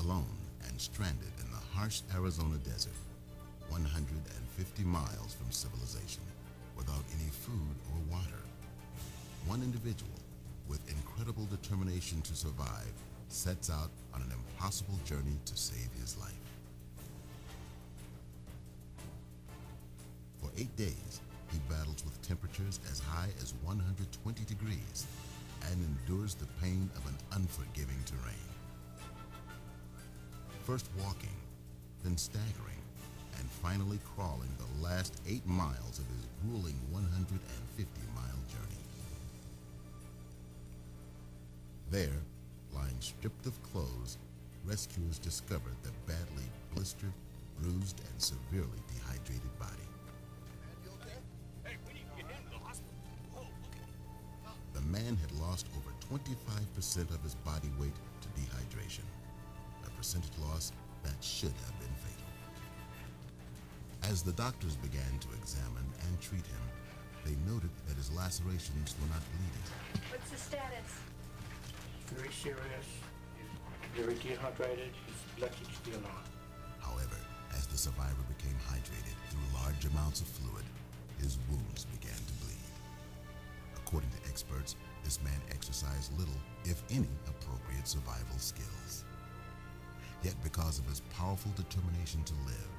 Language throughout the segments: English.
alone and stranded in the harsh Arizona desert, 150 miles from civilization, without any food or water. One individual, with incredible determination to survive, sets out on an impossible journey to save his life. For 8 days, he battles with temperatures as high as 120 degrees and endures the pain of an unforgiving terrain. First walking, then staggering, and finally crawling the last 8 miles of his grueling 150-mile journey. There, lying stripped of clothes, rescuers discovered the badly blistered, bruised, and severely dehydrated body. Man, you okay? Hey, we need to get him to the hospital. Oh, okay. The man had lost over 25% of his body weight to dehydration, a percentage loss that should have been fatal. As the doctors began to examine and treat him, they noted that his lacerations were not bleeding. What's the status? Very serious. He's very dehydrated. His electric still on. However, as the survivor became hydrated through large amounts of fluid, his wounds began to bleed. According to experts, this man exercised little, if any, appropriate survival skills. Yet because of his powerful determination to live,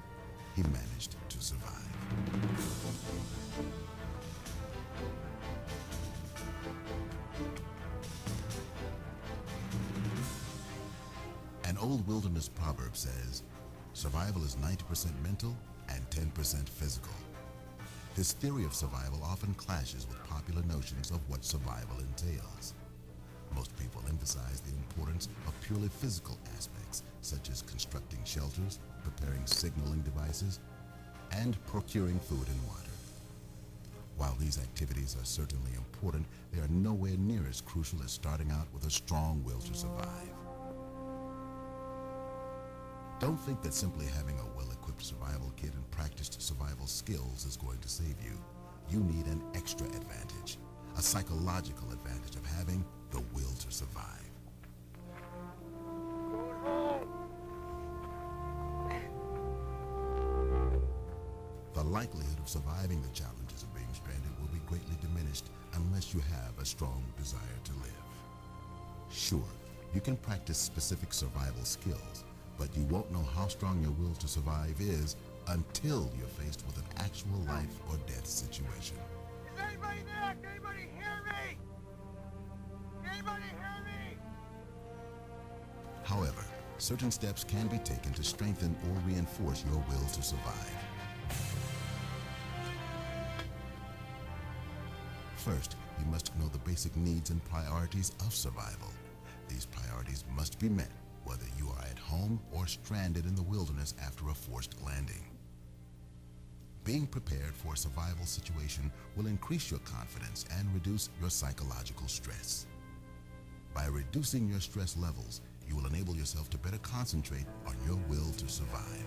he managed to survive. An old wilderness proverb says, survival is 90% mental and 10% physical. This theory of survival often clashes with popular notions of what survival entails. Most people emphasize the importance of purely physical aspects, such as constructing shelters, preparing signaling devices, and procuring food and water. While these activities are certainly important, they are nowhere near as crucial as starting out with a strong will to survive. Don't think that simply having a well-equipped survival kit and practiced survival skills is going to save you. You need an extra advantage, a psychological advantage of having the will to survive. The likelihood of surviving the challenges of being stranded will be greatly diminished unless you have a strong desire to live. Sure, you can practice specific survival skills, but you won't know how strong your will to survive is until you're faced with an actual life or death situation. Is anybody there? Can anybody hear me? Can anybody hear me? However, certain steps can be taken to strengthen or reinforce your will to survive. First, you must know the basic needs and priorities of survival. These priorities must be met whether you are at home or stranded in the wilderness after a forced landing. Being prepared for a survival situation will increase your confidence and reduce your psychological stress. By reducing your stress levels, you will enable yourself to better concentrate on your will to survive.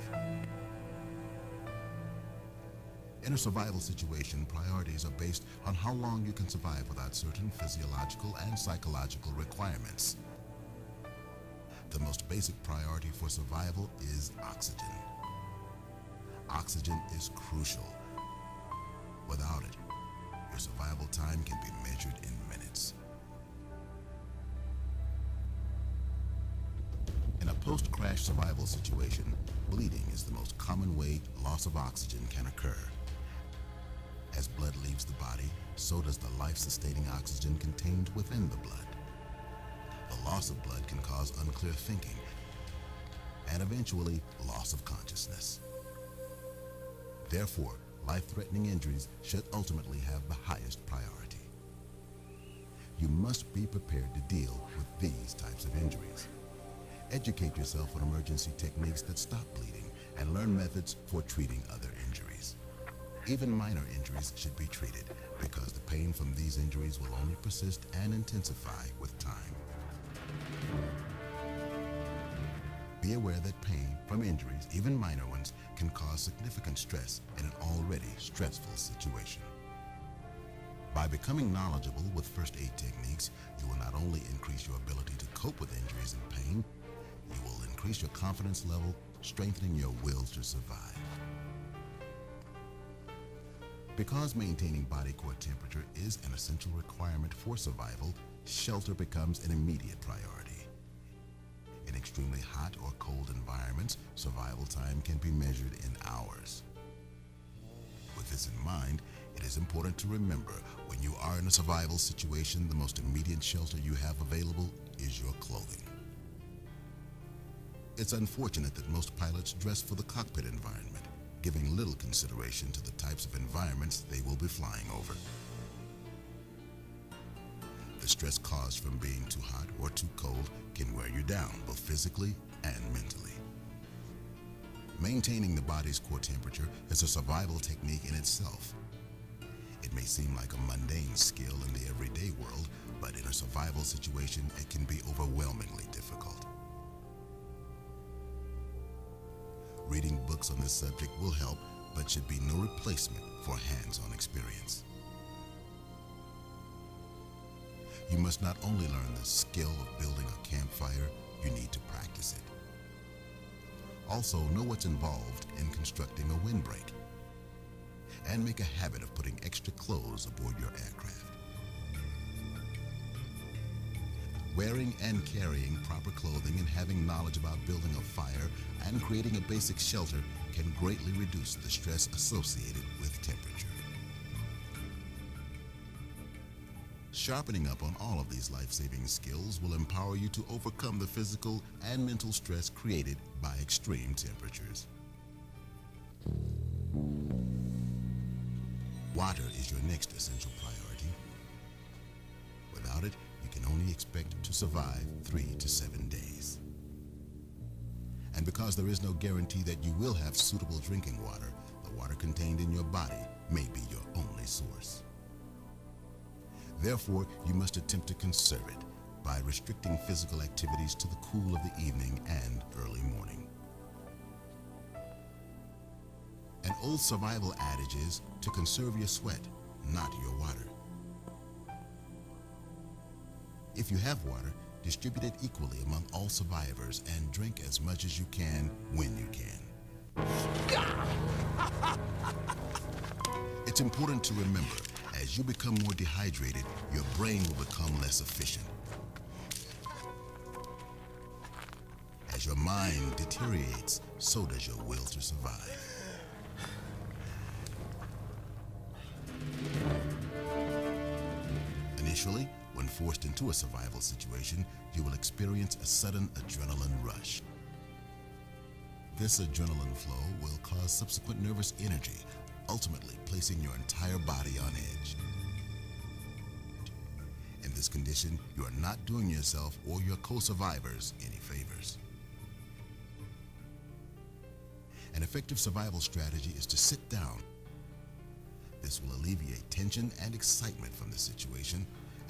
In a survival situation, priorities are based on how long you can survive without certain physiological and psychological requirements. The most basic priority for survival is oxygen. Oxygen is crucial. Without it, your survival time can be measured in minutes. In a post-crash survival situation, bleeding is the most common way loss of oxygen can occur. As blood leaves the body, so does the life-sustaining oxygen contained within the blood. The loss of blood can cause unclear thinking and eventually loss of consciousness. Therefore, life-threatening injuries should ultimately have the highest priority. You must be prepared to deal with these types of injuries. Educate yourself on emergency techniques that stop bleeding and learn methods for treating other injuries. Even minor injuries should be treated because the pain from these injuries will only persist and intensify with time. Be aware that pain from injuries, even minor ones, can cause significant stress in an already stressful situation. By becoming knowledgeable with first aid techniques, you will not only increase your ability to cope with injuries and pain, you will increase increase your confidence level, strengthening your will to survive. Because maintaining body core temperature is an essential requirement for survival, shelter becomes an immediate priority. In extremely hot or cold environments, survival time can be measured in hours. With this in mind, it is important to remember when you are in a survival situation, the most immediate shelter you have available is your clothing. It's unfortunate that most pilots dress for the cockpit environment, giving little consideration to the types of environments they will be flying over. The stress caused from being too hot or too cold can wear you down, both physically and mentally. Maintaining the body's core temperature is a survival technique in itself. It may seem like a mundane skill in the everyday world, but in a survival situation, it can be overwhelmingly difficult. Reading books on this subject will help, but should be no replacement for hands-on experience. You must not only learn the skill of building a campfire, you need to practice it. Also, know what's involved in constructing a windbreak, and make a habit of putting extra clothes aboard your aircraft. Wearing and carrying proper clothing and having knowledge about building a fire and creating a basic shelter can greatly reduce the stress associated with temperature. Sharpening up on all of these life-saving skills will empower you to overcome the physical and mental stress created by extreme temperatures. Water is your next essential priority. Without it, you can only expect to survive 3 to 7 days. And because there is no guarantee that you will have suitable drinking water, the water contained in your body may be your only source. Therefore, you must attempt to conserve it by restricting physical activities to the cool of the evening and early morning. An old survival adage is to conserve your sweat, not your water. If you have water, distribute it equally among all survivors and drink as much as you can when you can. It's important to remember, as you become more dehydrated, your brain will become less efficient. As your mind deteriorates, so does your will to survive. Initially, when forced into a survival situation, you will experience a sudden adrenaline rush. This adrenaline flow will cause subsequent nervous energy, ultimately placing your entire body on edge. In this condition, you are not doing yourself or your co-survivors any favors. An effective survival strategy is to sit down. This will alleviate tension and excitement from the situation,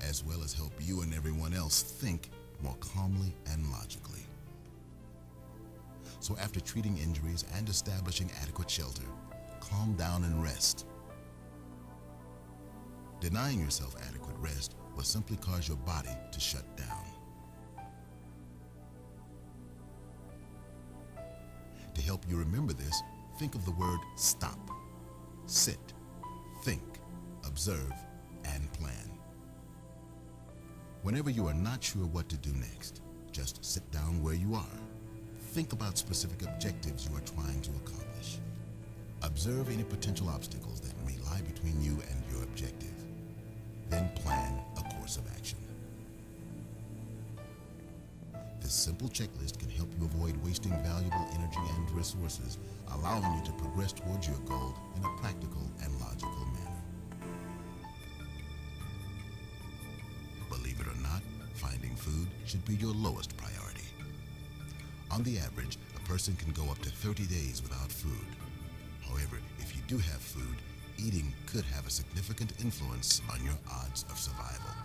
as well as help you and everyone else think more calmly and logically. So after treating injuries and establishing adequate shelter, calm down and rest. Denying yourself adequate rest will simply cause your body to shut down. To help you remember this, think of the word stop. Sit, think, observe, and plan. Whenever you are not sure what to do next, just sit down where you are. Think about specific objectives you are trying to accomplish. Observe any potential obstacles that may lie between you and your objective. Then plan a course of action. This simple checklist can help you avoid wasting valuable energy and resources, allowing you to progress towards your goal in a practical and logical manner. Believe it or not, finding food should be your lowest priority. On the average, a person can go up to 30 days without food. However, if you do have food, eating could have a significant influence on your odds of survival.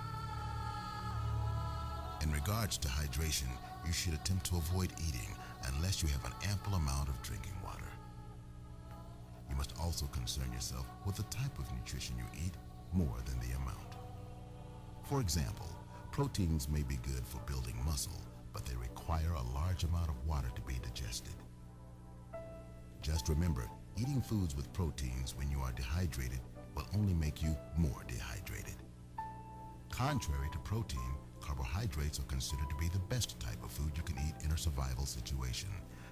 In regards to hydration, you should attempt to avoid eating unless you have an ample amount of drinking water. You must also concern yourself with the type of nutrition you eat more than the amount. For example, proteins may be good for building muscle, but they require a large amount of water to must remember, eating foods with proteins when you are dehydrated will only make you more dehydrated. Contrary to protein, carbohydrates are considered to be the best type of food you can eat in a survival situation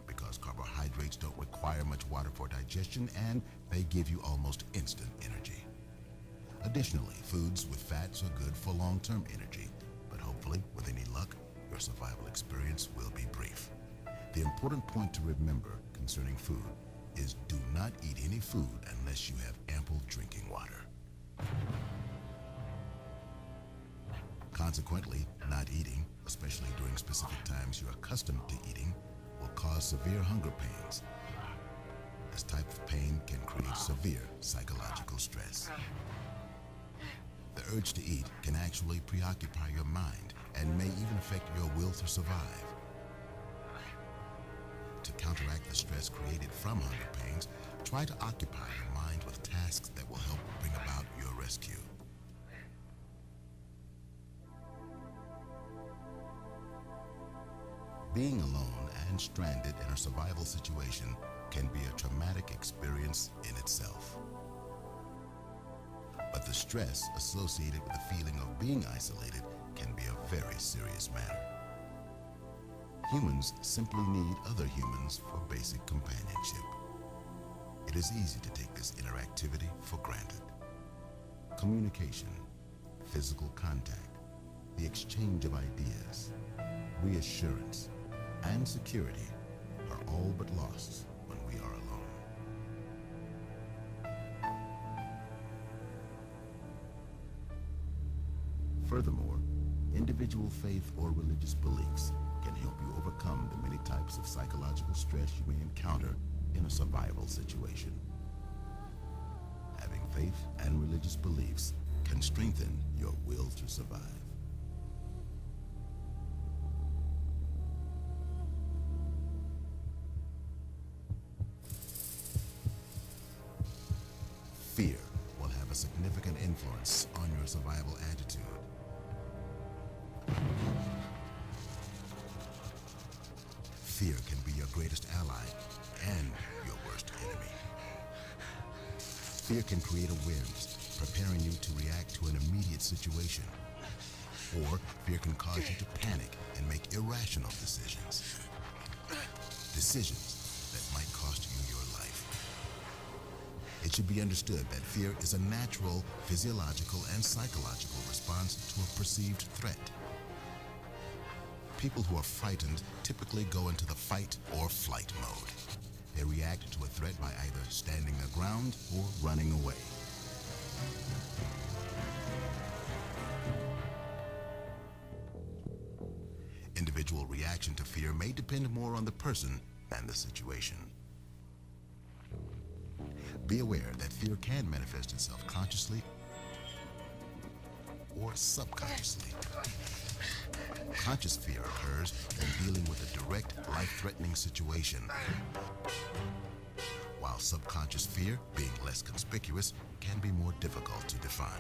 because carbohydrates don't require much water for digestion and they give you almost instant energy. Additionally, foods with fats are good for long-term energy, but hopefully, with any luck, your survival experience will be brief. The important point to remember concerning food is do not eat any food unless you have ample drinking water. Consequently, not eating, especially during specific times you're accustomed to eating, will cause severe hunger pains. This type of pain can create severe psychological stress. The urge to eat can actually preoccupy your mind and may even affect your will to survive. To counteract the stress created from hunger pains, try to occupy your mind with tasks that will help bring about your rescue. Being alone and stranded in a survival situation can be a traumatic experience in itself. But the stress associated with the feeling of being isolated can be a very serious matter. Humans simply need other humans for basic companionship. It is easy to take this interactivity for granted. Communication, physical contact, the exchange of ideas, reassurance, and security are all but lost when we are alone. Furthermore, individual faith or religious beliefs can help you overcome the many types of psychological stress you may encounter in a survival situation. Having faith and religious beliefs can strengthen your will to survive. Fear will have a significant influence on your survival attitude. Fear can be your greatest ally and your worst enemy. Fear can create awareness, preparing you to react to an immediate situation. Or fear can cause you to panic and make irrational decisions. Decisions that might cost you your life. It should be understood that fear is a natural, physiological, and psychological response to a perceived threat. People who are frightened typically go into the fight or flight mode. They react to a threat by either standing their ground or running away. Individual reaction to fear may depend more on the person than the situation. Be aware that fear can manifest itself consciously or subconsciously. Conscious fear occurs when dealing with a direct, life-threatening situation, while subconscious fear, being less conspicuous, can be more difficult to define.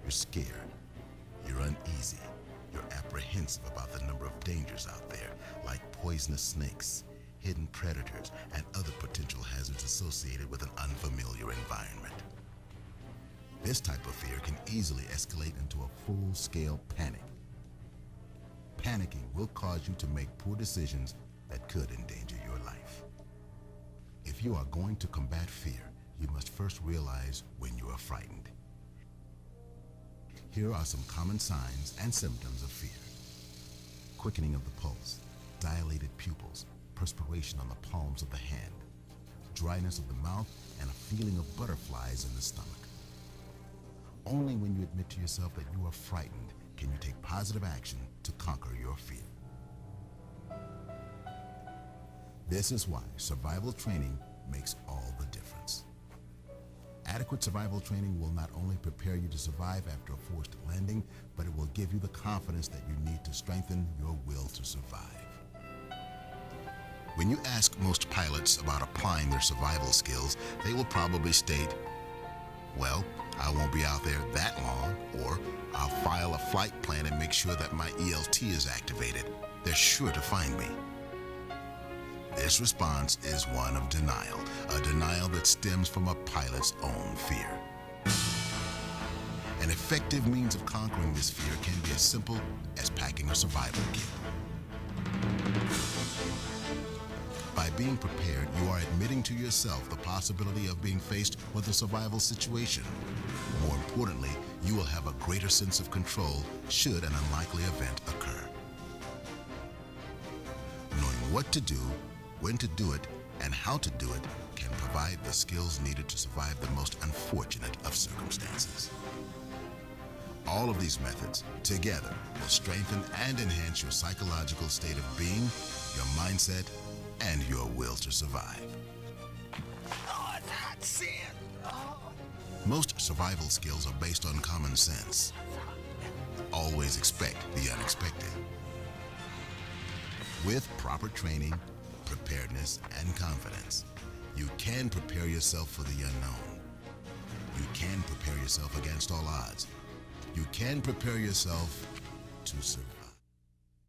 You're scared, you're uneasy, you're apprehensive about the number of dangers out there, like poisonous snakes, hidden predators, and other potential hazards associated with an unfamiliar environment. This type of fear can easily escalate into a full-scale panic. Panicking will cause you to make poor decisions that could endanger your life. If you are going to combat fear, you must first realize when you are frightened. Here are some common signs and symptoms of fear. Quickening of the pulse, dilated pupils, perspiration on the palms of the hand, dryness of the mouth, and a feeling of butterflies in the stomach. Only when you admit to yourself that you are frightened can you take positive action to conquer your fear. This is why survival training makes all the difference. Adequate survival training will not only prepare you to survive after a forced landing, but it will give you the confidence that you need to strengthen your will to survive. When you ask most pilots about applying their survival skills, they will probably state, well, I won't be out there that long, or I'll file a flight plan and make sure that my ELT is activated. They're sure to find me. This response is one of denial, a denial that stems from a pilot's own fear. An effective means of conquering this fear can be as simple as packing a survival kit. By being prepared, you are admitting to yourself the possibility of being faced with a survival situation. More importantly, you will have a greater sense of control should an unlikely event occur. Knowing what to do, when to do it, and how to do it can provide the skills needed to survive the most unfortunate of circumstances. All of these methods, together, will strengthen and enhance your psychological state of being, your mindset, and your will to survive. Oh, it's hot sand. Oh. Most survival skills are based on common sense. Always expect the unexpected. With proper training, preparedness, and confidence, you can prepare yourself for the unknown. You can prepare yourself against all odds. You can prepare yourself to survive.